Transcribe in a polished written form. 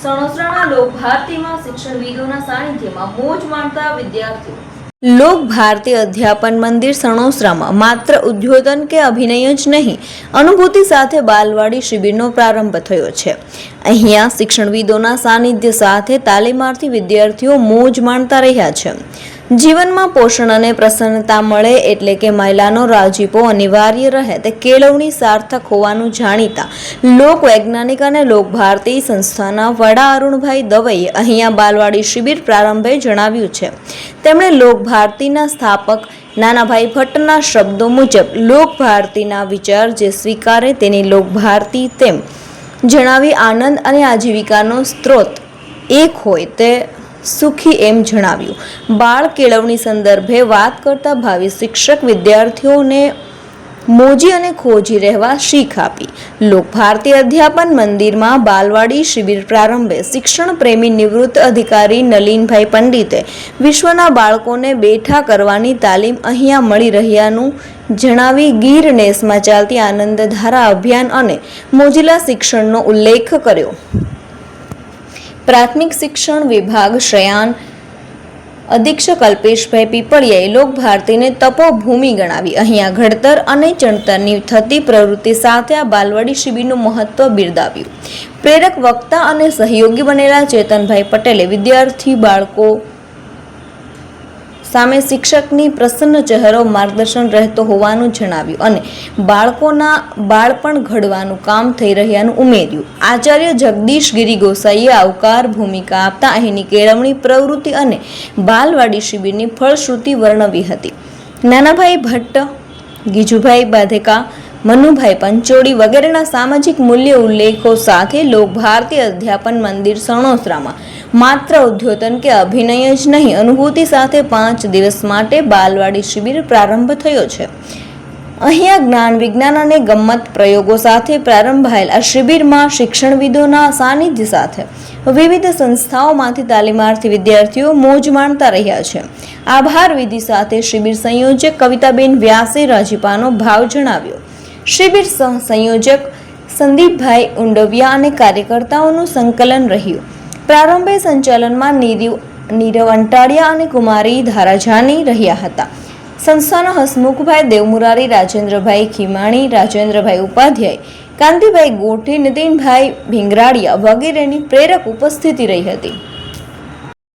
સણોસરાના લોકભારતીમાં શિક્ષણવિદોના સાનિધ્યમાં મોજ માણતા વિદ્યાર્થીઓ। લોક ભારતી અધ્યાપન મંદિર સણોસરામાં માત્ર ઉદ્બોધન કે અભિનય જ નહીં, અનુભૂતિ સાથે બાલવાડી શિબિરનો પ્રારંભ થયો છે। અહીંયા શિક્ષણવિદોના સાનિધ્ય સાથે તાલીમાર્થી વિદ્યાર્થીઓ મોજ માણતા રહ્યા છે। જીવનમાં પોષણ અને પ્રસન્નતા મળે એટલે કે મહિલાનો રાજીપો અનિવાર્ય રહે તે કેળવણી સાર્થક હોવાનું જાણીતા લોક વૈજ્ઞાનિક અને લોકભારતી સંસ્થાના વડા અરુણભાઈ દવેએ અહીંયા બાલવાડી શિબિર પ્રારંભે જણાવ્યું છે। તેમણે લોકભારતીના સ્થાપક નાનાભાઈ ભટ્ટના શબ્દો મુજબ લોકભારતીના વિચાર જે સ્વીકારે તેની લોકભારતી તેમ જણાવી આનંદ અને આજીવિકાનો સ્ત્રોત એક હોય તે સુખી એમ જણાવ્યું। બાળ કેળવણી સંદર્ભે વાત કરતા ભાવિ શિક્ષક વિદ્યાર્થીઓને મોજી અને ખોજી રહેવા શીખ આપી। લોકભારતી અધ્યાપન મંદિરમાં બાલવાડી શિબિર પ્રારંભે શિક્ષણ પ્રેમી નિવૃત્ત અધિકારી નલિનભાઈ પંડિતે વિશ્વના બાળકોને બેઠા કરવાની તાલીમ અહીંયા મળી રહ્યાનું જણાવી ગીર નેસમાં ચાલતી આનંદધારા અભિયાન અને મોજીલા શિક્ષણનો ઉલ્લેખ કર્યો। પ્રાથમિક શિક્ષણ વિભાગ શ્રેયાન અધિક્ષક કલ્પેશભાઈ પીપળિયાએ લોકભારતીને તપોભૂમિ ગણાવી અહીંયા ઘડતર અને ચણતરની થતી પ્રવૃત્તિ સાથે આ બાલવાડી શિબિરનું મહત્વ બિરદાવ્યું। પ્રેરક વક્તા અને સહયોગી બનેલા ચેતનભાઈ પટેલે વિદ્યાર્થી બાળકો સામે શિક્ષકની પ્રસન્ન ચહેરો માર્ગદર્શન રહેતો હોવાનું જણાવ્યું અને બાળકોના બાળપણ ઘડવાનું કામ થઈ રહ્યાનું ઉમેર્યું। આચાર્ય જગદીશ ગિરી ગોસાઈએ આવકાર ભૂમિકા આપતા અહીંની કેળવણી પ્રવૃત્તિ અને બાલવાડી શિબિરની ફળશ્રુતિ વર્ણવી હતી। નાનાભાઈ ભટ્ટ, ગીજુભાઈ બાધેકા, મનુભાઈ પંચોળી વગેરેના સામાજિક મૂલ્ય ઉલ્લેખો સાથે લોકભારતી અધ્યાપન મંદિર સણોસરામાં માત્ર ઉદ્બોધન કે અભિનય જ નહીં, અનુભૂતિ સાથે 5 દિવસ માટે બાલવાડી શિબિર પ્રારંભ થયો છે। અહીંયા જ્ઞાન વિજ્ઞાન અને ગમ્મત પ્રયોગો સાથે પ્રારંભાયેલ આ શિબિરમાં શિક્ષણવિદોના સાનિધ્ય સાથે વિવિધ સંસ્થાઓમાંથી તાલીમાર્થી વિદ્યાર્થીઓ મોજ માણતા રહ્યા છે। આભાર વિધિ સાથે શિબિર સંયોજક કવિતાબેન વ્યાસે રાજીપાનો ભાવ જણાવ્યો। શિબિર સહ સંયોજક સંદીપભાઈ ઉંડવિયા અને કાર્યકર્તાઓનું સંકલન રહ્યું। પ્રારંભે સંચાલનમાં નીરવ અંટાળિયા અને કુમારી ધારાજાની રહ્યા હતા। સંસ્થાના હસમુખભાઈ દેવમુરારી, રાજેન્દ્રભાઈ ખીમાણી, રાજેન્દ્રભાઈ ઉપાધ્યાય, કાંતિભાઈ ગોઠી, નીતિનભાઈ ભીંગરાડિયા વગેરેની પ્રેરક ઉપસ્થિતિ રહી હતી।